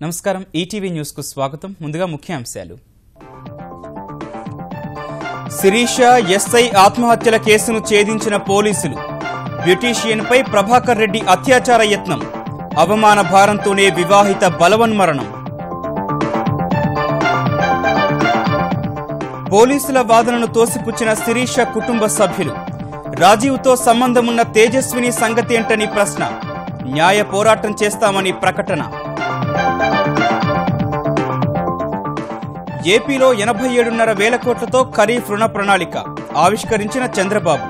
నమస్కారం ETV news కు స్వాగతం. ముందుగా ముఖ్యాంశాలు. శిరీష ఎస్ఐ ఆత్మహత్యల కేసును ఛేదించిన పోలీసులు. బ్యూటీషియన్ పై ప్రభాకర్ రెడ్డి అత్యాచార యత్నం. అవమాన భారంతోనే వివాహిత బలవన్మరణం. పోలీసుల వాదనను తోసిపుచ్చిన శిరీష కుటుంబ సభ్యులు. రాజీవ్తో సంబంధమున్న తేజస్విని సంగతేంటని ప్రశ్న. న్యాయ పోరాటం చేస్తామని ప్రకటన. ఏపీలో 87.5 వేల కోట్లతో ఖరీఫ్ రుణ ప్రణాళిక ఆవిష్కరించిన చంద్రబాబు.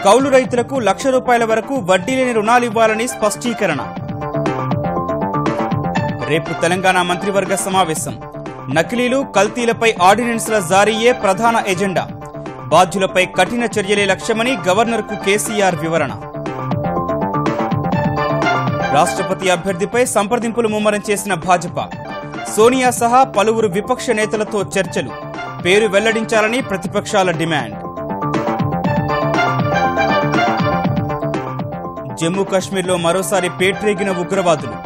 కౌలు రైతులకు ₹1,00,000 వరకు వడ్డీ లేని రుణాలివ్వాలని స్పష్టీకరణ. రేపు తెలంగాణ మంత్రివర్గ సమావేశం. నకిలీలు కల్తీలపై ఆర్డినెన్స్ల జారీయే ప్రధాన ఎజెండా. బాధ్యులపై కఠిన చర్యలే లక్ష్యమని గవర్నర్కు కేసీఆర్ వివరణ. రాష్ట్రపతి అభ్యర్థిపై సంప్రదింపులు ముమ్మరం చేసిన భాజపా. సోనియా సహా పలువురు విపక్ష నేతలతో చర్చలు. పేరు వెల్లడించాలని ప్రతిపక్షాల డిమాండ్. జమ్మూ కశ్మీర్లో మరోసారి పేట్రేగిన ఉగ్రవాదులు.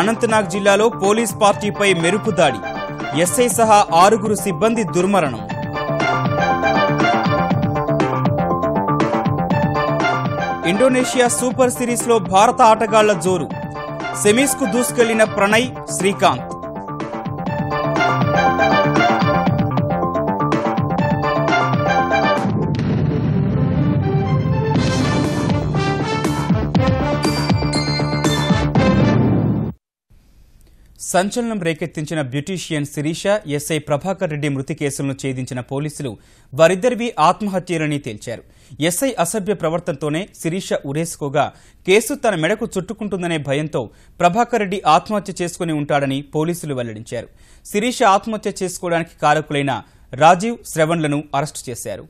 అనంతనాగ్ జిల్లాలో పోలీస్ పార్టీపై మెరుపు దాడి. ఎస్ఐ సహా 6 సిబ్బంది దుర్మరణం. ఇండోనేషియా సూపర్ సిరీస్లో భారత ఆటగాళ్ల జోరు. సెమీస్కు దూసుకెళ్లిన ప్రణయ్, శ్రీకాంత్. సంచలనం రేకెత్తించిన బ్యూటీషియన్ శిరీష, ఎస్ఐ ప్రభాకర్ రెడ్డి మృతి కేసులను ఛేదించిన పోలీసులు వారిద్దరివి ఆత్మహత్యలని తేల్చారు. ఎస్ఐ అసభ్య ప్రవర్తనతోనే శిరీష ఉరేసుకోగా కేసు తన మెడకు చుట్టుకుంటుందనే భయంతో ప్రభాకర్ రెడ్డి ఆత్మహత్య చేసుకుని ఉంటాడని పోలీసులు వెల్లడించారు. శిరీష ఆత్మహత్య చేసుకోవడానికి కారకులైన రాజీవ్, శ్రవణ్లను అరెస్టు చేశారు.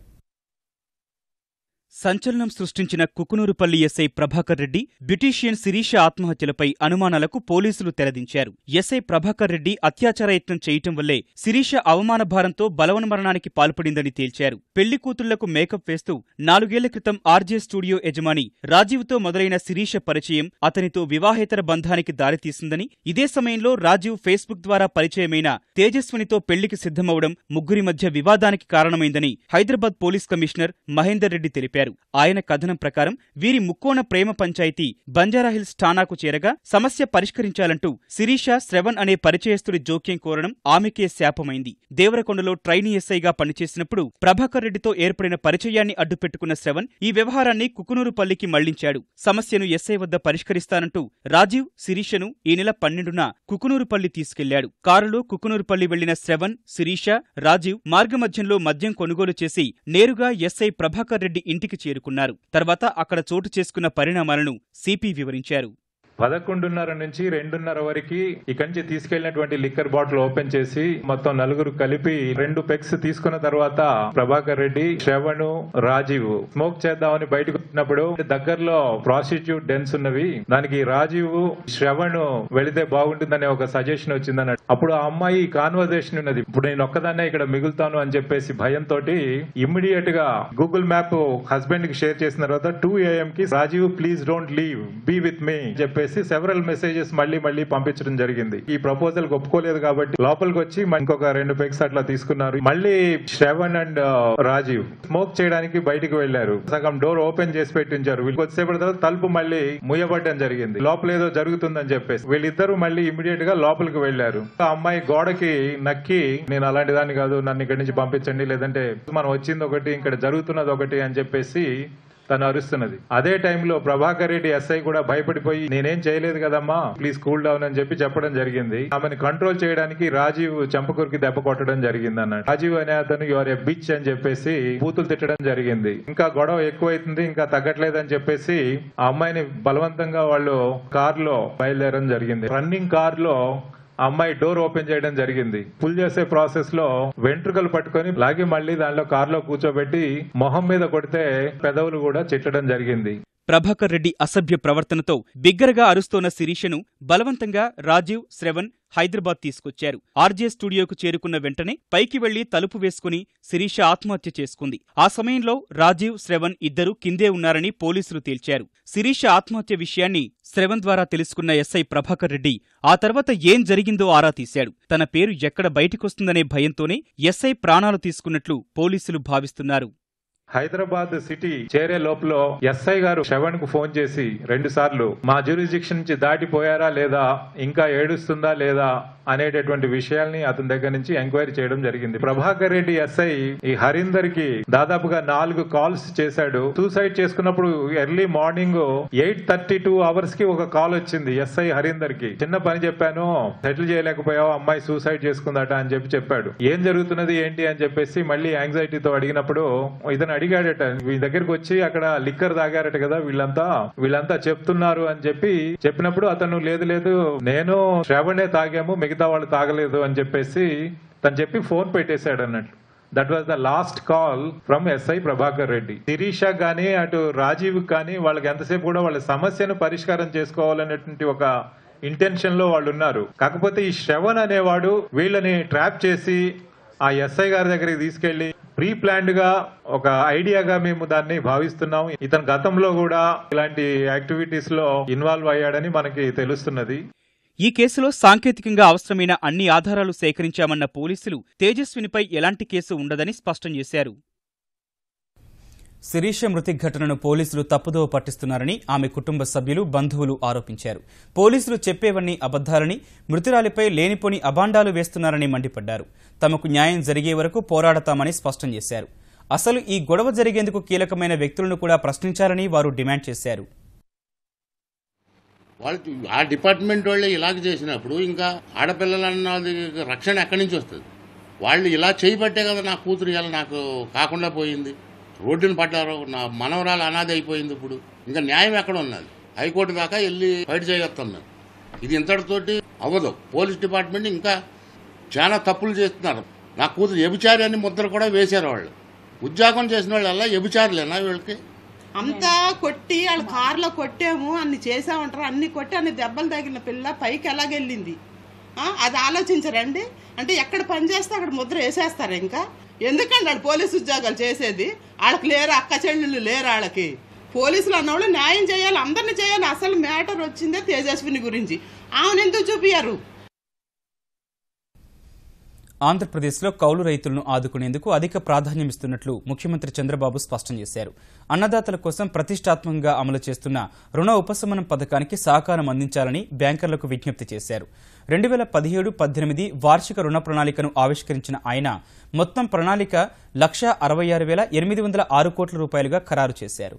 సంచలనం సృష్టించిన కుకునూరుపల్లి ఎస్ఐ ప్రభాకర్ రెడ్డి, బ్యూటీషియన్ శిరీష ఆత్మహత్యలపై అనుమానాలకు పోలీసులు తెరదించారు. ఎస్ఐ ప్రభాకర్ రెడ్డి అత్యాచార యత్నం చేయటం వల్లే శిరీష అవమాన భారంతో బలవన్మరణానికి పాల్పడిందని తేల్చారు. పెళ్లి కూతుళ్లకు మేకప్ వేస్తూ 4 ఏళ్ల క్రితం ఆర్జే స్టూడియో యజమాని రాజీవ్తో మొదలైన శిరీష పరిచయం అతనితో వివాహేతర బంధానికి దారితీసిందని, ఇదే సమయంలో రాజీవ్ ఫేస్బుక్ ద్వారా పరిచయమైన తేజస్వినితో పెళ్లికి సిద్ధమవడం ముగ్గురి మధ్య వివాదానికి కారణమైందని హైదరాబాద్ పోలీస్ కమిషనర్ మహేందర్ రెడ్డి తెలిపారు. ఆయన కథనం ప్రకారం వీరి ముక్కోణ ప్రేమ పంచాయతీ బంజారాహిల్స్ ఠాణాకు చేరగా సమస్య పరిష్కరించాలంటూ శిరీష, శ్రవణ్ అనే పరిచయస్తుడి జోక్యం కోరడం ఆమెకే శాపమైంది. దేవరకొండలో ట్రైనీ ఎస్ఐగా పనిచేసినప్పుడు ప్రభాకర్ రెడ్డితో ఏర్పడిన పరిచయాన్ని అడ్డుపెట్టుకున్న శ్రవణ్ ఈ వ్యవహారాన్ని కుకునూరుపల్లికి మళ్లించాడు. సమస్యను ఎస్ఐ వద్ద పరిష్కరిస్తానంటూ రాజీవ్, శిరీషను ఈ నెల 12న కుకునూరుపల్లి తీసుకెళ్లాడు. కారులో కుకునూరుపల్లి వెళ్లిన శ్రవణ్, శిరీష, రాజీవ్ మార్గమధ్యంలో మద్యం కొనుగోలు చేసి నేరుగా ఎస్ఐ ప్రభాకర్ రెడ్డి ఇంటికి చేరుకున్నారు. తర్వాత అక్కడ చోటు చేసుకున్న పరిణామాలను సిపి వివరించారు. 11:30 నుంచి 2:30 వరకు ఇక్కడి నుంచి తీసుకెళ్లినటువంటి లిక్కర్ బాటిల్ ఓపెన్ చేసి మొత్తం 4 కలిపి 2 పెగ్స్ తీసుకున్న తర్వాత ప్రభాకర్ రెడ్డి, శ్రవణ్, రాజీవ్ స్మోక్ చేద్దామని బయటకు వచ్చినప్పుడు దగ్గరలో ప్రాస్టిట్యూట్ డెన్స్ ఉన్నవి, దానికి రాజీవ్, శ్రవణ్ వెళితే బాగుంటుందనే ఒక సజెషన్ వచ్చిందన్నట్టు. అప్పుడు ఆ అమ్మాయి కాన్వర్సేషన్ ఉన్నది, ఇప్పుడు నేను ఒక్కదాన్నే ఇక్కడ మిగులుతాను అని చెప్పేసి భయంతో ఇమ్మీడియట్ గా గూగుల్ మ్యాప్ హస్బెండ్ కి షేర్ చేసిన తర్వాత 2 AM కి Rajeev please don't leave, be with me చెప్పేసి సెవరల్ మెసేజెస్ మళ్ళీ పంపించడం జరిగింది. ఈ ప్రపోజల్ ఒప్పుకోలేదు కాబట్టి లోపలికి వచ్చి ఇంకొక 2 పెగ్స్ అట్లా తీసుకున్నారు. మళ్ళీ శ్రవణ్ అండ్ రాజీవ్ స్మోక్ చేయడానికి బయటకు వెళ్లారు. సగం డోర్ ఓపెన్ చేసి పెట్టించారు. వీళ్ళు కొద్దిసేపటి తర్వాత తలుపు మళ్ళీ ముయ్యబడ్డం జరిగింది. లోపల ఏదో జరుగుతుందని చెప్పేసి వీళ్ళిద్దరూ మళ్ళీ ఇమీడియట్ గా లోపలికి వెళ్లారు. ఆ అమ్మాయి గోడకి నక్కి నేను అలాంటి దాన్ని కాదు, నన్ను ఇక్కడి నుంచి పంపించండి, లేదంటే మనం వచ్చింది ఒకటి ఇక్కడ జరుగుతున్నది ఒకటి అని చెప్పేసి తను అరుస్తున్నది. అదే టైంలో ప్రభాకర్ రెడ్డి ఎస్ఐ కూడా భయపడిపోయి నేనేం చేయలేదు కదమ్మా, ప్లీజ్ కూల్ డౌన్ అని చెప్పడం జరిగింది. ఆమెను కంట్రోల్ చేయడానికి రాజీవ్ చంపకూరికి దెబ్బ కొట్టడం జరిగింది అన్నాడు. రాజీవ్ అనే అతను యువర్ ఎ బిచ్ అని చెప్పేసి బూతులు తిట్టడం జరిగింది. ఇంకా గొడవ ఎక్కువైతుంది, ఇంకా తగ్గట్లేదని చెప్పేసి ఆ అమ్మాయిని బలవంతంగా వాళ్ళు కారులో బయలుదేరడం జరిగింది. రన్నింగ్ కారులో అమ్మాయి డోర్ ఓపెన్ చేయడం జరిగింది. పుల్ చేసే ప్రాసెస్ లో వెంట్రుకలు పట్టుకొని లాగి మళ్ళీ దానిలో కారులో కూర్చోబెట్టి మొహం మీద కొడితే పెదవులు కూడా చిట్టడం జరిగింది. ప్రభాకర్ రెడ్డి అసభ్య ప్రవర్తనతో బిగ్గరగా అరుస్తోన్న శిరీషను బలవంతంగా రాజీవ్, శ్రవణ్ హైదరాబాద్ తీసుకొచ్చారు. ఆర్జే స్టూడియోకు చేరుకున్న వెంటనే పైకి వెళ్లి తలుపు వేసుకుని శిరీష ఆత్మహత్య చేసుకుంది. ఆ సమయంలో రాజీవ్, శ్రవణ్ ఇద్దరూ కిందే ఉన్నారని పోలీసులు తేల్చారు. శిరీష ఆత్మహత్య విషయాన్ని శ్రవణ్ ద్వారా తెలుసుకున్న ఎస్ఐ ప్రభాకర్ రెడ్డి ఆ తర్వాత ఏం జరిగిందో ఆరా తీశాడు. తన పేరు ఎక్కడ బయటికొస్తుందనే భయంతోనే ఎస్ఐ ప్రాణాలు తీసుకున్నట్లు పోలీసులు భావిస్తున్నారు. హైదరాబాద్ సిటీ చేరే లోపల ఎస్ఐ గారు శ్రవణ్ కు ఫోన్ చేసి 2 సార్లు మా జ్యూరిస్డిక్షన్ నుంచి దాటిపోయారా లేదా, ఇంకా ఏడుస్తుందా లేదా అనేటటువంటి విషయాల్ని అతని దగ్గర నుంచి ఎంక్వైరీ చేయడం జరిగింది. ప్రభాకర్ రెడ్డి ఎస్ఐ ఈ హరీందర్ కి దాదాపుగా 4 కాల్స్ చేశాడు. సూసైడ్ చేసుకున్నప్పుడు ఎర్లీ మార్నింగ్ 8:32 hours కి ఒక కాల్ వచ్చింది ఎస్ఐ హరీందర్ కి. చిన్న పని చెప్పాను, సెటిల్ చేయలేకపోయావు, అమ్మాయి సూసైడ్ చేసుకుందట అని చెప్పాడు. ఏం జరుగుతున్నది ఏంటి అని చెప్పేసి మళ్ళీ యాంగ్జైటీతో అడిగినప్పుడు ఇతను అడిగాడట, వీళ్ళ దగ్గరికి వచ్చి అక్కడ లిక్కర్ తాగారట కదా వీళ్ళంతా చెప్తున్నారు అని చెప్పినప్పుడు అతను లేదు నేను శ్రవణే తాగాము, మిగతా వాళ్ళు తాగలేదు అని చెప్పేసి తను చెప్పి ఫోన్ పెట్టేశాడు అన్నట్లు. That was the last call from SI Prabhakar Reddy. Sirisha గానీ అటు రాజీవ్ కానీ వాళ్ళకి ఎంతసేపు కూడా వాళ్ళ సమస్యను పరిష్కారం చేసుకోవాలనేటువంటి ఒక ఇంటెన్షన్ లో వాళ్ళు ఉన్నారు. కాకపోతే ఈ శ్రవణ్ అనేవాడు వీళ్ళని ట్రాప్ చేసి ఆ ఎస్ఐ గారి దగ్గరికి తీసుకెళ్లి ప్రీ ప్లాన్డ్ గా ఒక ఐడియాగా మేము దాన్ని భావిస్తున్నాం. ఇతను గతంలో కూడా ఇలాంటి యాక్టివిటీస్ లో ఇన్వాల్వ్ అయ్యాడని మనకి తెలుస్తున్నది. ఈ కేసులో సాంకేతికంగా అవసరమైన అన్ని ఆధారాలు సేకరించామన్న పోలీసులు తేజస్వినిపై ఎలాంటి కేసు ఉండదని స్పష్టం చేశారు. శిరీష మృతి ఘటనను పోలీసులు తప్పుదోవ పట్టిస్తున్నారని ఆమె కుటుంబ సభ్యులు, బంధువులు ఆరోపించారు. పోలీసులు చెప్పేవన్నీ అబద్దాలని, మృతురాలిపై లేనిపోని అబాండాలు వేస్తున్నారని మండిపడ్డారు. తమకు న్యాయం జరిగే వరకు పోరాడతామని స్పష్టం చేశారు. అసలు ఈ గొడవ జరిగేందుకు కీలకమైన వ్యక్తులను కూడా ప్రశ్నించాలని వారు డిమాండ్ చేశారు. వాళ్ళు ఆ డిపార్ట్మెంట్ వాళ్ళే ఇలాగ చేసినప్పుడు ఇంకా ఆడపిల్లలన్నది రక్షణ ఎక్కడి నుంచి వస్తుంది? వాళ్ళు ఇలా చేయబట్టే కదా నా కూతురు ఇలా నాకు కాకుండా పోయింది, రోడ్డును పడ్డారు, నా మనవరాలు అనాథ అయిపోయింది. ఇప్పుడు ఇంకా న్యాయం ఎక్కడ ఉన్నది? హైకోర్టు దాకా వెళ్ళి ఫైట్ చేయగలుగుతున్నారు. ఇది ఇంతటితోటి అవ్వదు. పోలీస్ డిపార్ట్మెంట్ ఇంకా చాలా తప్పులు చేస్తున్నారు. నా కూతురు వ్యభిచారి అని ముద్ర కూడా వేశారు. వాళ్ళు ఉద్యోగం చేసిన వాళ్ళు అలా వ్యభిచారులేనా? వీళ్ళకి అంతా కొట్టి వాళ్ళ కారులో కొట్టాము, అన్ని చేసామంటారు, అన్ని కొట్టి అన్ని దెబ్బలు తగిలిన పిల్ల పైకి ఎలాగెళ్ళింది అది ఆలోచించరండి. అంటే ఎక్కడ పని చేస్తే అక్కడ ముద్ర వేసేస్తారు. ఇంకా ఎందుకండి వాళ్ళు పోలీసు ఉద్యోగాలు చేసేది? వాళ్ళకి లేరు, అక్క చెల్లెళ్ళు లేరు వాళ్ళకి. పోలీసులు అన్నవాళ్ళు న్యాయం చేయాలి, అందరినీ చేయాలి. అసలు మ్యాటర్ వచ్చిందే తేజస్విని గురించి, ఆమెను ఎందుకు చూపియారు? ఆంధ్రప్రదేశ్లో కౌలు రైతులను ఆదుకునేందుకు అధిక ప్రాధాన్యమిస్తున్నట్లు ముఖ్యమంత్రి చంద్రబాబు స్పష్టం చేశారు. అన్నదాతల కోసం ప్రతిష్టాత్మకంగా అమలు చేస్తున్న రుణ ఉపశమనం పథకానికి సహకారం అందించాలని బ్యాంకర్లకు విజ్ఞప్తి చేశారు. 2017-18 వార్షిక రుణ ప్రణాళికను ఆవిష్కరించిన ఆయన మొత్తం ప్రణాళిక 166,806 కోట్ల రూపాయలుగా ఖరారు చేశారు.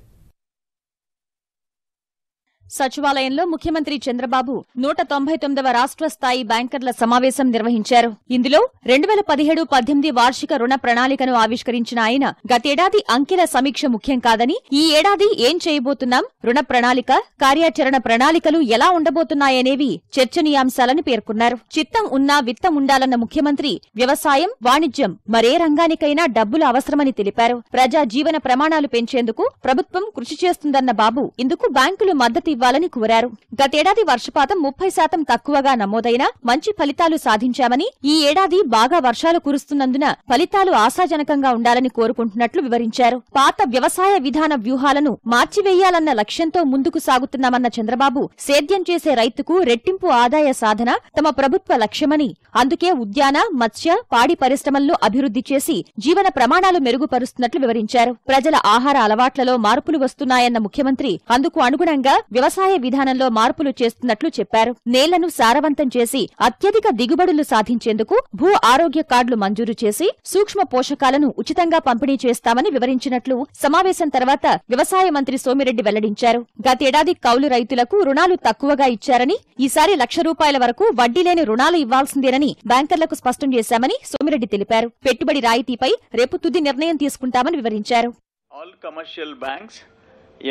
సచివాలయంలో ముఖ్యమంత్రి చంద్రబాబు 199వ రాష్ట్ర స్థాయి బ్యాంకర్ల సమావేశం నిర్వహించారు. ఇందులో 2017-18 వార్షిక రుణ ప్రణాళికను ఆవిష్కరించిన ఆయన గతేడాది అంకెల సమీక్ష ముఖ్యం కాదని, ఈ ఏడాది ఏం చేయబోతున్నాం, రుణ ప్రణాళిక, కార్యాచరణ ప్రణాళికలు ఎలా ఉండబోతున్నాయనేవి చర్చనీయాంశాలని పేర్కొన్నారు. చిత్తం ఉన్నా విత్తం ఉండాలన్న ముఖ్యమంత్రి వ్యవసాయం, వాణిజ్యం మరే రంగానికైనా డబ్బులు అవసరమని తెలిపారు. ప్రజా జీవన ప్రమాణాలు పెంచేందుకు ప్రభుత్వం కృషి చేస్తుందన్న బాబు ఇందుకు బ్యాంకులు మద్దతు ఇవ్వాలని కోరారు. గతేడాది వర్షపాతం 30% తక్కువగా నమోదైనా మంచి ఫలితాలు సాధించామని, ఈ ఏడాది బాగా వర్షాలు కురుస్తున్నందున ఫలితాలు ఆశాజనకంగా ఉండాలని కోరుకుంటున్నట్లు వివరించారు. పాత వ్యవసాయ విధాన వ్యూహాలను మార్చివేయాలన్న లక్ష్యంతో ముందుకు సాగుతున్నామన్న చంద్రబాబు సేద్యం చేసే రైతుకు రెట్టింపు ఆదాయ సాధన తమ ప్రభుత్వ లక్ష్యమని, అందుకే ఉద్యాన, మత్స్య, పాడి పరిశ్రమలను అభివృద్ధి చేసి జీవన ప్రమాణాలు మెరుగుపరుస్తున్నట్లు వివరించారు. ప్రజల ఆహార అలవాట్లలో మార్పులు వస్తున్నాయన్న ముఖ్యమంత్రి అందుకు అనుగుణంగా వ్యవసాయ విధానంలో మార్పులు చేస్తున్నట్లు చెప్పారు. నేలను సారవంతం చేసి అత్యధిక దిగుబడులు సాధించేందుకు భూ ఆరోగ్య కార్డులు మంజూరు చేసి సూక్ష్మ పోషకాలను ఉచితంగా పంపిణీ చేస్తామని వివరించినట్లు సమావేశం తర్వాత వ్యవసాయ మంత్రి సోమిరెడ్డి వెల్లడించారు. గతేడాది కౌలు రైతులకు రుణాలు తక్కువగా ఇచ్చారని, ఈసారి ₹1,00,000 వరకు వడ్డీ లేని రుణాలు ఇవ్వాల్సిందేనని బ్యాంకర్లకు స్పష్టం చేశామని సోమిరెడ్డి తెలిపారు. పెట్టుబడి రాయితీపై రేపు తుది నిర్ణయం తీసుకుంటామని వివరించారు.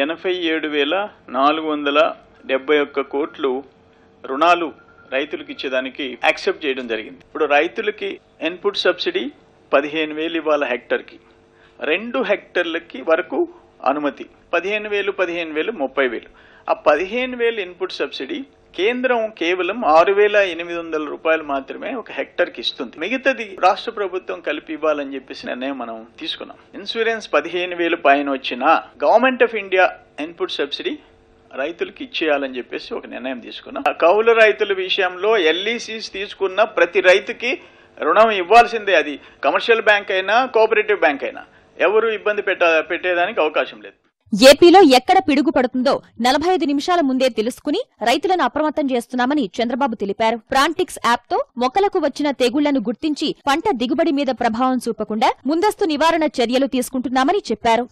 87,471 కోట్లు రుణాలు రైతులకు ఇచ్చేదానికి యాక్సెప్ట్ చేయడం జరిగింది. ఇప్పుడు రైతులకి ఇన్పుట్ సబ్సిడీ 15,000 ఇవ్వాలి హెక్టర్కి. 2 హెక్టర్లకి వరకు అనుమతి 15,000, 30,000. ఆ 15,000 ఇన్పుట్ సబ్సిడీ కేంద్రం కేవలం 6,800 రూపాయలు మాత్రమే ఒక హెక్టర్కి ఇస్తుంది. మిగతాది రాష్ట్ర ప్రభుత్వం కలిపి ఇవ్వాలని చెప్పేసి నిర్ణయం మనం తీసుకున్నాం. ఇన్సూరెన్స్ 15,000 పైన వచ్చినా government of India input subsidy రైతులకు ఇచ్చేయాలని చెప్పేసి ఒక నిర్ణయం తీసుకున్నాం. కౌలు రైతుల విషయంలో ఎల్ఈసీస్ తీసుకున్న ప్రతి రైతుకి రుణం ఇవ్వాల్సిందే. అది కమర్షియల్ బ్యాంక్ అయినా కోఆపరేటివ్ బ్యాంక్ అయినా ఎవరు ఇబ్బంది పెట్టేదానికి అవకాశం లేదు. ఏపీలో ఎక్కడ పిడుగు పడుతుందో 45 నిమిషాల ముందే తెలుసుకుని రైతులను అప్రమత్తం చేస్తున్నామని చంద్రబాబు తెలిపారు. ప్రాంటిక్స్ యాప్తో మొక్కలకు వచ్చిన తెగుళ్లను గుర్తించి పంట దిగుబడి మీద ప్రభావం చూపకుండా ముందస్తు నివారణ చర్యలు తీసుకుంటున్నామని చెప్పారు.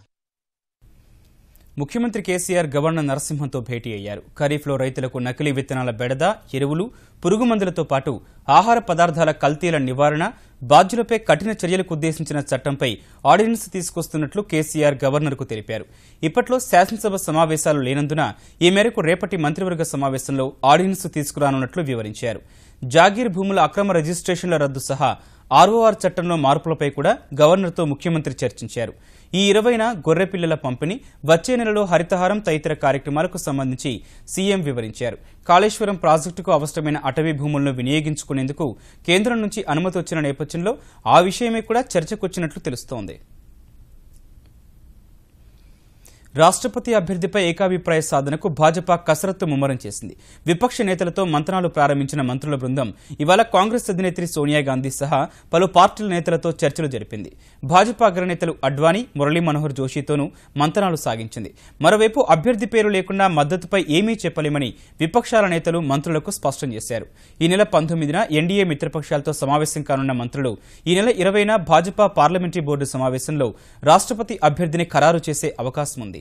ముఖ్యమంత్రి కేసీఆర్ గవర్నర్ నరసింహన్తో భేటీ అయ్యారు. ఖరీఫ్లో రైతులకు నకిలీ విత్తనాల బెడద, ఎరువులు, పురుగు మందులతో పాటు ఆహార పదార్థాల కల్తీల నివారణ, బాధ్యులపై కఠిన చర్యలకు ఉద్దేశించిన చట్టంపై ఆర్డినెన్స్ తీసుకొస్తున్నట్లు కేసీఆర్ గవర్నర్కు తెలిపారు. ఇప్పట్లో శాసనసభ సమావేశాలు లేనందున ఈ మేరకు రేపటి మంత్రివర్గ సమావేశంలో ఆర్డినెన్స్ తీసుకురానున్నట్లు వివరించారు. జాగీర్ భూముల అక్రమ రిజిస్ట్రేషన్ల రద్దు సహా ఆర్ఓఆర్ చట్టంలో మార్పులపై కూడా గవర్నర్తో ముఖ్యమంత్రి చర్చించారు. ఈ 20న గొర్రెపిల్లల పంపిణీ, వచ్చే నెలలో హరితహారం తదితర కార్యక్రమాలకు సంబంధించి సీఎం వివరించారు. కాళేశ్వరం ప్రాజెక్టుకు అవసరమైన అటవీ భూములను వినియోగించుకునేందుకు కేంద్రం నుంచి అనుమతి వచ్చిన నేపథ్యంలో ఆ విషయమే కూడా చర్చకొచ్చినట్లు తెలుస్తోంది. రాష్ట్రపతి అభ్యర్థిపై ఏకాభిప్రాయ సాధనకు భాజపా కసరత్తు ముమ్మరం చేసింది. విపక్ష నేతలతో మంతనాలు ప్రారంభించిన మంత్రుల బృందం ఇవాళ కాంగ్రెస్ అధినేత్రి సోనియా గాంధీ సహా పలు పార్టీల నేతలతో చర్చలు జరిపింది. భాజపా అగ్రనేతలు అడ్వాణీ, మురళీ మనోహర్ జోషితోనూ మంతనాలు సాగించింది. మరోవైపు అభ్యర్థి పేరు లేకుండా మద్దతుపై ఏమీ చెప్పలేమని విపక్షాల నేతలు మంత్రులకు స్పష్టం చేశారు. ఈ నెల 19న ఎన్డీఏ మిత్రపక్షాలతో సమావేశం కానున్న మంత్రులు ఈ నెల 20న భాజపా పార్లమెంటరీ బోర్డు సమావేశంలో రాష్ట్రపతి అభ్యర్థిని ఖరారు చేసే అవకాశం ఉంది.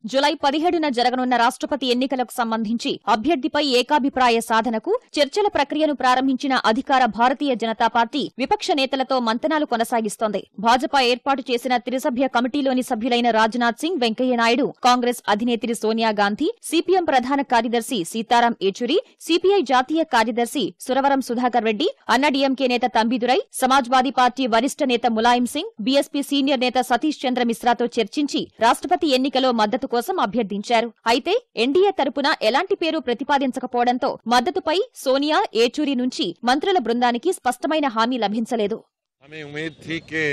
జులై 17న జరగనున్న రాష్ట్రపతి ఎన్నికలకు సంబంధించి అభ్యర్థిపై ఏకాభిప్రాయ సాధనకు చర్చల ప్రక్రియను ప్రారంభించిన అధికార భారతీయ జనతా పార్టీ విపక్ష నేతలతో మంతనాలు కొనసాగిస్తోంది. భాజపా ఏర్పాటు చేసిన త్రిసభ్య కమిటీలోని సభ్యులైన రాజ్నాథ్ సింగ్, వెంకయ్యనాయుడు, కాంగ్రెస్ అధినేత్రి సోనియా గాంధీ, సిపిఎం ప్రధాన కార్యదర్శి సీతారాం ఏచూరి, సిపిఐ జాతీయ కార్యదర్శి సురవరం సుధాకర్ రెడ్డి, అన్నాడీఎంకే నేత తంబిదురై, సమాజ్వాదీ పార్టీ వరిష్ఠ నేత ములాయం సింగ్, బీఎస్పీ సీనియర్ నేత సతీష్ చంద్ర మిశ్రాతో చర్చించి రాష్ట్రపతి ఎన్నికలో మద్దతు కోసం అభ్యర్థించారు. అయితే ఎన్డీఏ తరపున ఎలాంటి పేరు ప్రతిపాదించకపోవడంతో మద్దతుపై సోనియా, ఏచూరి నుంచి మంత్రుల బృందానికి స్పష్టమైన హామీ లభించలేదు. हमें उम्मीद थी कि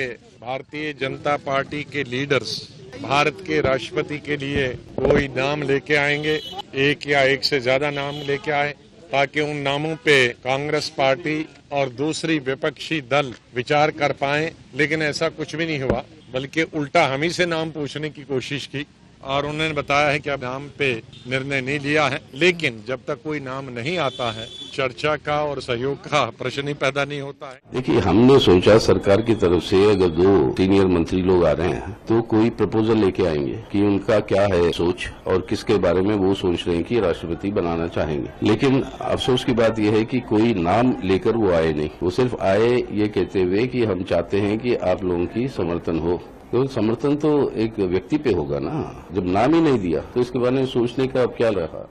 भारतीय जनता पार्टी के लीडर्स भारत के राष्ट्रपति के लिए कोई नाम लेके आएंगे, एक या एक से ज्यादा नाम लेके आए, ताकि उन नामों पे कांग्रेस पार्टी और दूसरी विपक्षी दल विचार कर पाएं। लेकिन ऐसा कुछ भी नहीं हुआ, बल्कि उल्टा हम ही से नाम पूछने की कोशिश की और उन्होंने बताया है कि अब नाम पे निर्णय नहीं लिया है। लेकिन जब तक कोई नाम नहीं आता है, चर्चा का और सहयोग का प्रश्न ही पैदा नहीं होता है। देखिए, हमने सोचा सरकार की तरफ से अगर 2 सीनियर मंत्री लोग आ रहे हैं तो कोई प्रपोजल लेके आएंगे कि उनका क्या है सोच और किसके बारे में वो सोच रहे हैं कि राष्ट्रपति बनाना चाहेंगे। लेकिन अफसोस की बात यह है कि कोई नाम लेकर वो आए नहीं। वो सिर्फ आए ये कहते हुए कि हम चाहते हैं कि आप लोगों की समर्थन हो। तो समर्थन तो एक व्यक्ति पे होगा ना, जब नाम ही नहीं दिया तो इसके बारे में सोचने का अब क्या रहा।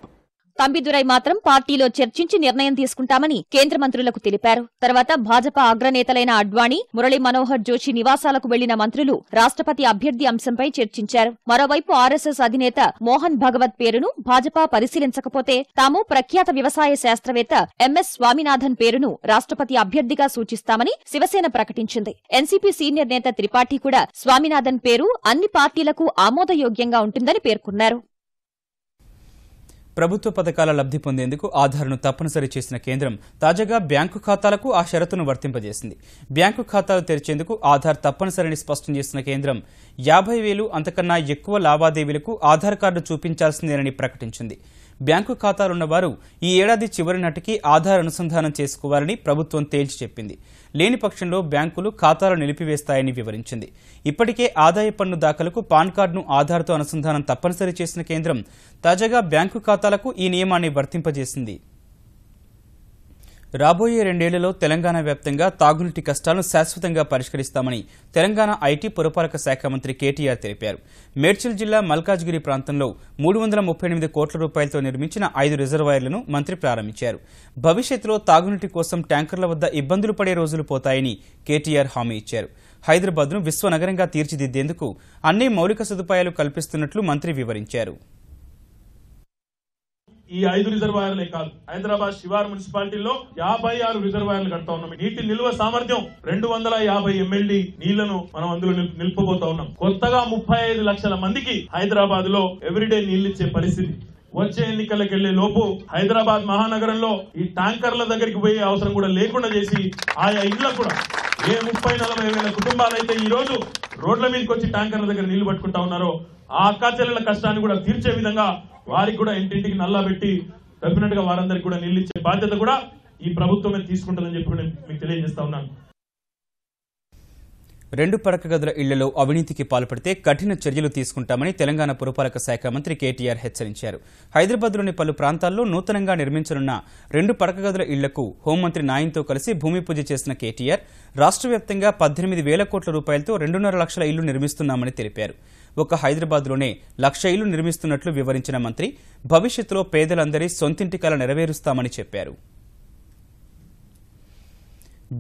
తంబిదురై మాత్రం పార్టీలో చర్చించి నిర్ణయం తీసుకుంటామని కేంద్ర మంత్రులకు తెలిపారు. తర్వాత భాజపా అగ్రనేతలైన అడ్వాణీ, మురళీ మనోహర్ జోషి నివాసాలకు వెళ్లిన మంత్రులు రాష్ట్రపతి అభ్యర్థి అంశంపై చర్చించారు. మరోవైపు ఆర్ఎస్ఎస్ అధినేత మోహన్ భగవత్ పేరును భాజపా పరిశీలించకపోతే తాము ప్రఖ్యాత వ్యవసాయ శాస్త్రవేత్త ఎంఎస్ స్వామినాథన్ పేరును రాష్ట్రపతి అభ్యర్థిగా సూచిస్తామని శివసేన ప్రకటించింది. ఎన్సీపీ సీనియర్ నేత త్రిపాఠి కూడా స్వామినాథన్ పేరు అన్ని పార్టీలకు ఆమోదయోగ్యంగా ఉంటుందని పేర్కొన్నారు. ప్రభుత్వ పథకాల లబ్ధి పొందేందుకు ఆధార్ను తప్పనిసరి చేసిన కేంద్రం తాజాగా బ్యాంకు ఖాతాలకు ఆ షరతును వర్తింపజేసింది. బ్యాంకు ఖాతాలు తెరిచేందుకు ఆధార్ తప్పనిసరిని స్పష్టం చేసిన కేంద్రం 50,000 అంతకన్నా ఎక్కువ లావాదేవీలకు ఆధార్ కార్డు చూపించాల్సిందేనని ప్రకటించింది. బ్యాంకు ఖాతాలున్నవారు ఈ ఏడాది చివరి నాటికి ఆధార్ అనుసంధానం చేసుకోవాలని ప్రభుత్వం తేల్చి చెప్పింది. లేని పక్షంలో బ్యాంకులు ఖాతాలు నిలిపివేస్తాయని వివరించింది. ఇప్పటికే ఆదాయ పన్ను దాఖలకు పాన్ కార్డును ఆధార్తో అనుసంధానం తప్పనిసరి చేసిన కేంద్రం తాజాగా బ్యాంకు ఖాతాలకు ఈ నియమాన్ని వర్తింపజేసింది. రాబోయే 2 ఏళ్లలో తెలంగాణ వ్యాప్తంగా తాగునీటి కష్టాలను శాశ్వతంగా పరిష్కరిస్తామని తెలంగాణ ఐటీ పురపాలక శాఖ మంత్రి కేటీఆర్ తెలిపారు. మేడ్చల్ జిల్లా మల్కాజ్గిరి ప్రాంతంలో 338 కోట్ల రూపాయలతో నిర్మించిన 5 రిజర్వాయర్లను మంత్రి ప్రారంభించారు. భవిష్యత్తులో తాగునీటి కోసం ట్యాంకర్ల వద్ద ఇబ్బందులు పడే రోజులు పోతాయని కేటీఆర్ హామీ ఇచ్చారు. హైదరాబాద్ను విశ్వనగరంగా తీర్చిదిద్దేందుకు అన్ని మౌలిక సదుపాయాలు కల్పిస్తున్నట్లు మంత్రి వివరించారు. ఈ 5 రిజర్వాయర్లే కాదు, హైదరాబాద్ శివారు మున్సిపాలిటీలో 56 రిజర్వాయర్లు కడతా ఉన్నాం. నీటి నిల్వ సామర్థ్యం 250 MLD నీళ్లను మనం అందులో నిలుపబోతా ఉన్నాం. కొత్తగా 35 లక్షల మందికి హైదరాబాద్ లో ఎవ్రీడే నీళ్లు ఇచ్చే పరిస్థితి. వచ్చే ఎన్నికలకు వెళ్లే లోపు హైదరాబాద్ మహానగరంలో ఈ ట్యాంకర్ల దగ్గరికి పోయే అవసరం కూడా లేకుండా చేసి ఆయా ఇళ్లకు కూడా ఏ 30-40 వేల కుటుంబాలైతే ఈ రోజు రోడ్ల మీదకి వచ్చి ట్యాంకర్ల దగ్గర నీళ్లు పట్టుకుంటా ఉన్నారో ఆ అక్కా చెల్లెల కష్టాన్ని కూడా తీర్చే విధంగా వారికి కూడా ఇంటింటికి నల్లా పెట్టి డెఫినెట్ గా వారందరికీ కూడా నీళ్లు ఇచ్చే బాధ్యత కూడా ఈ ప్రభుత్వమే తీసుకుంటుందని చెప్పి నేను మీకు తెలియజేస్తా ఉన్నాను. 2 పడక గదుల ఇళ్లలో అవినీతికి పాల్పడితే కఠిన చర్యలు తీసుకుంటామని తెలంగాణ పురపాలక శాఖ మంత్రి కేటీఆర్ హెచ్చరించారు. హైదరాబాద్లోని పలు ప్రాంతాల్లో నూతనంగా నిర్మించనున్న 2 పడక గదుల ఇళ్లకు హోంమంత్రి నాయంతో కలిసి భూమి పూజ చేసిన కేటీఆర్ రాష్ట్ర వ్యాప్తంగా 18,000 కోట్ల రూపాయలతో 2.5 లక్షల ఇళ్లు నిర్మిస్తున్నామని తెలిపారు. ఒక్క హైదరాబాద్లోనే 1,00,000 ఇళ్లు నిర్మిస్తున్నట్లు వివరించిన మంత్రి భవిష్యత్తులో పేదలందరి సొంతింటి కల నెరవేరుస్తామని చెప్పారు.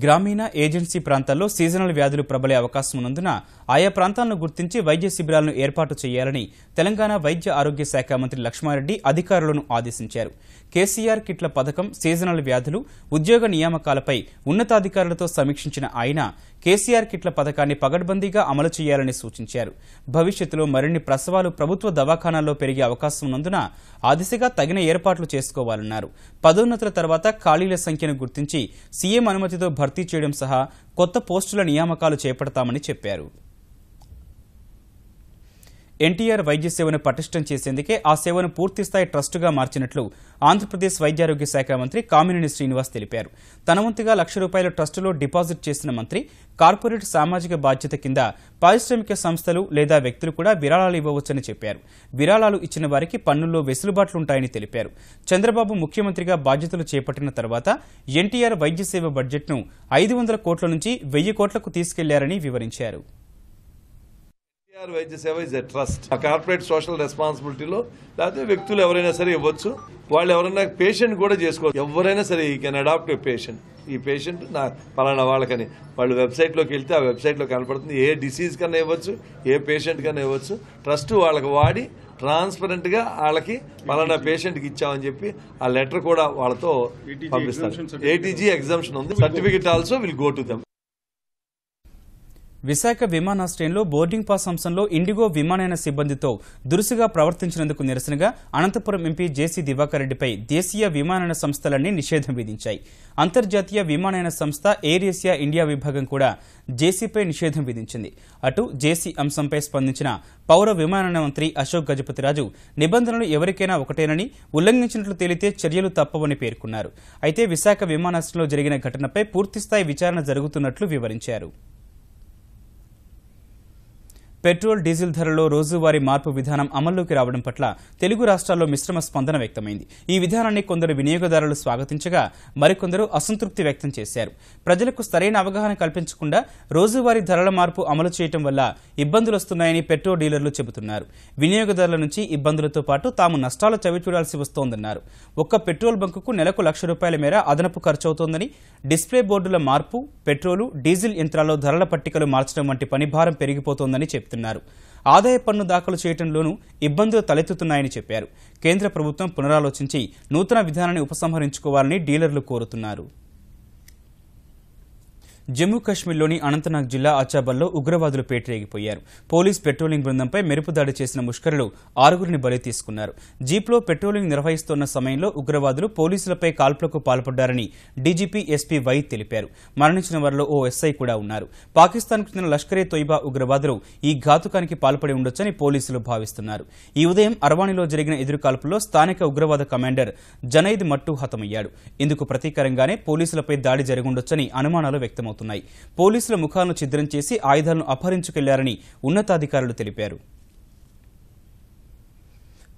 గ్రామీణ ఏజెన్సీ ప్రాంతాల్లో సీజనల్ వ్యాధులు ప్రబలే అవకాశం ఉన్నందున ఆయా ప్రాంతాలను గుర్తించి వైద్య శిబిరాలను ఏర్పాటు చేయాలని తెలంగాణ వైద్య ఆరోగ్య శాఖ మంత్రి లక్ష్మారెడ్డి అధికారులను ఆదేశించారు. కేసీఆర్ కిట్ల పథకం, సీజనల్ వ్యాధులు, ఉద్యోగ నియామకాలపై ఉన్నతాధికారులతో సమీక్షించిన ఆయన కేసీఆర్ కిట్ల పథకాన్ని పగడ్బందీగా అమలు చేయాలని సూచించారు. భవిష్యత్తులో మరిన్ని ప్రసవాలు ప్రభుత్వ దవాఖానాల్లో పెరిగే అవకాశం ఉన్నందున ఆ దిశగా తగిన ఏర్పాట్లు చేసుకోవాలన్నారు. పదోన్నతుల తర్వాత ఖాళీల సంఖ్యను గుర్తించి సీఎం అనుమతితో భర్తీ చేయడం సహా కొత్త పోస్టుల నియామకాలు చేపడతామని చెప్పారు. ఎన్టీఆర్ వైద్య సేవను పటిష్టం చేసేందుకే ఆ సేవను పూర్తిస్థాయి ట్రస్టుగా మార్చినట్లు ఆంధ్రప్రదేశ్ వైద్యారోగ్య శాఖ మంత్రి కామినేని శ్రీనివాస్ తెలిపారు. తన వంతుగా ₹1,00,000 ట్రస్టులో డిపాజిట్ చేసిన మంత్రి కార్పొరేట్ సామాజిక బాధ్యత కింద పారిశ్రామిక సంస్థలు లేదా వ్యక్తులు కూడా విరాళాలు ఇవ్వవచ్చని చెప్పారు. విరాళాలు ఇచ్చిన వారికి పన్నుల్లో వెసులుబాట్లుంటాయని తెలిపారు. చంద్రబాబు ముఖ్యమంత్రిగా బాధ్యతలు చేపట్టిన తర్వాత ఎన్టీఆర్ వైద్య సేవ బడ్జెట్ను 500 కోట్ల నుంచి 1,000 కోట్లకు తీసుకెళ్లారని వివరించారు. వైద్య సేవ ఇస్ ఎ ట్రస్ట్. ఆ కార్పొరేట్ సోషల్ రెస్పాన్సిబిలిటీలో లేకపోతే వ్యక్తులు ఎవరైనా సరే ఇవ్వచ్చు. వాళ్ళు ఎవరైనా పేషెంట్ కూడా చేసుకోవచ్చు. ఎవరైనా సరే ఈ కెన్ అడాప్ట్ ఏ పేషెంట్. ఈ పేషెంట్ నా పలానా వాళ్ళకని వాళ్ళు వెబ్సైట్లోకి వెళ్తే ఆ వెబ్సైట్లో కనపడుతుంది. ఏ డిసీజ్ కన్నా ఇవ్వచ్చు, ఏ పేషెంట్ కన్నా ఇవ్వచ్చు. ట్రస్ట్ వాళ్ళకి వాడి ట్రాన్స్పరెంట్ గా వాళ్ళకి పలానా పేషెంట్ కి ఇచ్చామని చెప్పి ఆ లెటర్ కూడా వాళ్ళతో పంపిస్తారు. ఏటీజీ ఎగ్జామ్షన్ ఉంది. Certificate also will go to them. Visakha విమానాశ్రయంలో బోర్డింగ్ పాస్ అంశంలో ఇండిగో విమానయాన సిబ్బందితో దురుసుగా ప్రవర్తించినందుకు నిరసనగా అనంతపురం ఎంపీ జేసీ దివాకర్ రెడ్డిపై దేశీయ విమానయాన సంస్థలన్నీ నిషేధం విధించాయి. అంతర్జాతీయ విమానయాన సంస్థ ఎయిర్ ఏసియా ఇండియా విభాగం కూడా జేసీపై నిషేధం విధించింది. అటు జేసీ అంశంపై స్పందించిన పౌర విమానయాన మంత్రి అశోక్ గజపతిరాజు నిబంధనలు ఎవరికైనా ఒకటేనని, ఉల్లంఘించినట్లు తేలితే చర్యలు తప్పవని పేర్కొన్నారు. అయితే విశాఖ విమానాశ్రయంలో జరిగిన ఘటనపై పూర్తిస్థాయి విచారణ జరుగుతున్నట్లు వివరించారు. పెట్రోల్, డీజిల్ ధరల్లో రోజువారీ మార్పు విధానం అమల్లోకి రావడం పట్ల తెలుగు రాష్ట్రాల్లో మిశ్రమ స్పందన వ్యక్తమైంది. ఈ విధానాన్ని కొందరు వినియోగదారులు స్వాగతించగా మరికొందరు అసంతృప్తి వ్యక్తం చేశారు. ప్రజలకు సరైన అవగాహన కల్పించకుండా రోజువారీ ధరల మార్పు అమలు చేయడం వల్ల ఇబ్బందులు వస్తున్నాయని పెట్రోల్ డీలర్లు చెబుతున్నారు. వినియోగదారుల నుంచి ఇబ్బందులతో పాటు తాము నష్టాలు చవిచూడాల్సి వస్తోందన్నారు. ఒక్క పెట్రోల్ బంకుకు నెలకు ₹1,00,000 మేర అదనపు ఖర్చవుతోందని, డిస్ప్లే బోర్డుల మార్పు, పెట్రోలు, డీజిల్ యంత్రాల్లో ధరల పట్టికలు మార్చడం వంటి పనిభారం పెరిగిపోతోందని చెబుతున్నారు. ఆదాయ పన్ను దాఖలు చేయడంలోనూ ఇబ్బందులు తలెత్తుతున్నాయని చెప్పారు. కేంద్ర ప్రభుత్వం పునరాలోచించి నూతన విధానాన్ని ఉపసంహరించుకోవాలని డీలర్లు కోరుతున్నారు. జమ్మూ కశ్మీర్లోని అనంతనాగ్ జిల్లా అచాబల్లో ఉగ్రవాదులు పేటరేగిపోయారు. పోలీస్ పెట్రోలింగ్ బృందంపై మెరుపు దాడి చేసిన ముష్కరులు 6గురిని బలి తీసుకున్నారు. జీప్లో పెట్రోలింగ్ నిర్వహిస్తున్న సమయంలో ఉగ్రవాదులు పోలీసులపై కాల్పులకు పాల్పడ్డారని డీజీపీ ఎస్పీ వైద్ తెలిపారు. మరణించిన వారిలో ఓ ఎస్ఐ కూడా ఉన్నారు. పాకిస్తాన్కు చెందిన లష్కరే తొయిబా ఉగ్రవాదులు ఈ ఘాతుకానికి పాల్పడి ఉండొచ్చని పోలీసులు భావిస్తున్నారు. ఈ ఉదయం అర్వాణిలో జరిగిన ఎదురుకాల్పుల్లో స్థానిక ఉగ్రవాద కమాండర్ జనైద్ మట్టు హతమయ్యాడు. ఇందుకు ప్రతీకారంగానే పోలీసులపై దాడి జరిగుండొచ్చని అనుమానాలు వ్యక్తమవుతున్నాయి. పోలీసుల ముఖాలను ఛిద్రం చేసి ఆయుధాలను అపహరించుకెళ్లారని ఉన్నతాధికారులు తెలిపారు.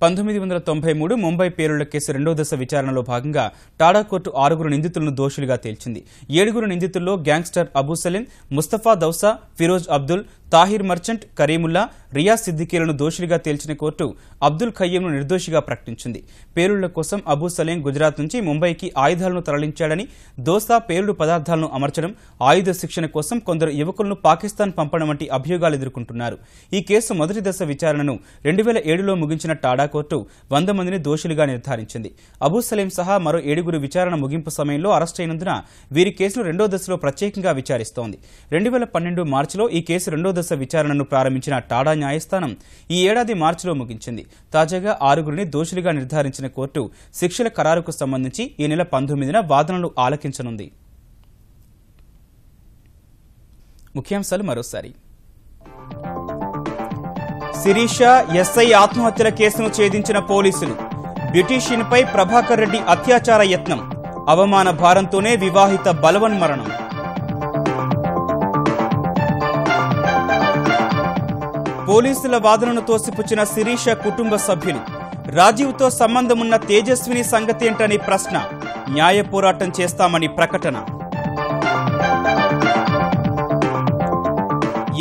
1993 ముంబై పేలుళ్ల కేసు 2వ దశ విచారణలో భాగంగా టాడా కోర్టు 6గురు నిందితులను దోషులుగా తేల్చింది. 7గురు నిందితుల్లో గ్యాంగ్స్టర్ అబూ సలీం, ముస్తఫా దౌసా, ఫిరోజ్ అబ్దుల్, తాహిర్ మర్చెంట్, కరీముల్లా, రియాజ్ సిద్దికీలను దోషులుగా తేల్చిన కోర్టు అబ్దుల్ ఖయ్యంను నిర్దోషిగా ప్రకటించింది. పేలుళ్ల కోసం అబూ సలేం గుజరాత్ నుంచి ముంబైకి ఆయుధాలను తరలించాడని, దోసా, పేలుడు పదార్థాలను అమర్చడం, ఆయుధ శిక్షణ కోసం కొందరు యువకులను పాకిస్తాన్ పంపడం వంటి అభియోగాలు ఎదుర్కొంటున్నారు. ఈ కేసు మొదటి దశ విచారణను 2007లో ముగించిన టాడా కోర్టు 100 మందిని దోషులుగా నిర్ధారించింది. అబూ సలేం సహా మరో 7 విచారణ ముగింపు సమయంలో అరెస్టైనందున వీరి కేసును రెండో దశలో ప్రత్యేకంగా విచారిస్తోంది. 2012 మార్చిలో ఈ కేసు రెండో దశ విచారణను ప్రారంభించిన టాడా న్యాయస్థానం ఈ ఏడాది మార్చిలో ముగించింది. తాజాగా 6 దోషులుగా నిర్ధారించిన కోర్టు శిక్షల ఖరారుకు సంబంధించి ఈ నెల 19న వాదనలు ఆలకించనుంది. ముఖ్యాంశాలు మరోసారి. శిరీష, ఎస్ఐ ఆత్మహత్యల కేసును ఛేదించిన పోలీసులు. బ్యూటీషియన్పై ప్రభాకర్ రెడ్డి అత్యాచార యత్నం, అవమాన భారంతోనే వివాహిత బలవన్మరణం. పోలీసుల వాదనను తోసిపుచ్చిన శిరీష కుటుంబ సభ్యులు. రాజీవ్తో సంబంధమున్న తేజస్విని సంగతేంటని ప్రశ్న. న్యాయ పోరాటం చేస్తామని ప్రకటన.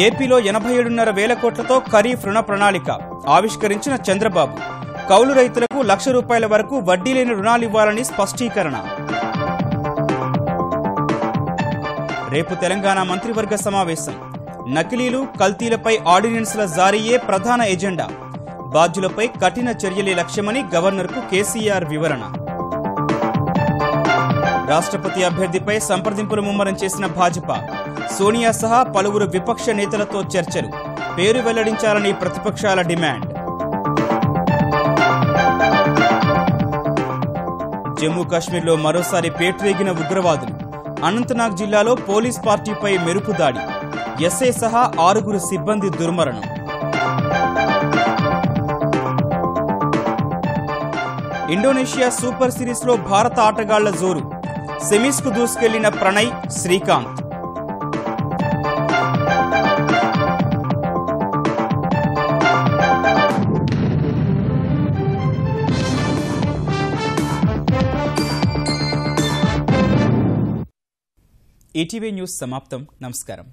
ఏపీలో 87.5 కోట్లతో ఖరీఫ్ రుణ ప్రణాళిక ఆవిష్కరించిన చంద్రబాబు. కౌలు రైతులకు ₹1,00,000 వరకు వడ్డీ లేని రుణాలివ్వాలని స్పష్టీకరణ. రేపు తెలంగాణ మంత్రివర్గ సమావేశం. నకిలీలు, కల్తీలపై ఆర్డినెన్స్ల జారీయే ప్రధాన ఎజెండా. బాధ్యులపై కఠిన చర్యలే లక్ష్యమని గవర్నర్కు కేసీఆర్ వివరణ. రాష్ట్రపతి అభ్యర్థిపై సంప్రదింపులు ముమ్మరం చేసిన భాజపా. సోనియా సహా పలువురు విపక్ష నేతలతో చర్చలు. పేరు వెల్లడించాలని ప్రతిపక్షాల డిమాండ్. జమ్మూ కాశ్మీర్లో మరోసారి పేట్రేగిన ఉగ్రవాదులు. అనంతనాగ్ జిల్లాలో పోలీస్ పార్టీపై మెరుపు దాడి. ఎస్ఐ సహా 6 సిబ్బంది దుర్మరణం. ఇండోనేషియా సూపర్ సిరీస్లో భారత ఆటగాళ్ల జోరు. సెమీస్కు దూసుకెళ్లిన ప్రణయ్, శ్రీకాంత్. ఈటీవీ న్యూస్ సమాప్తం. నమస్కారం.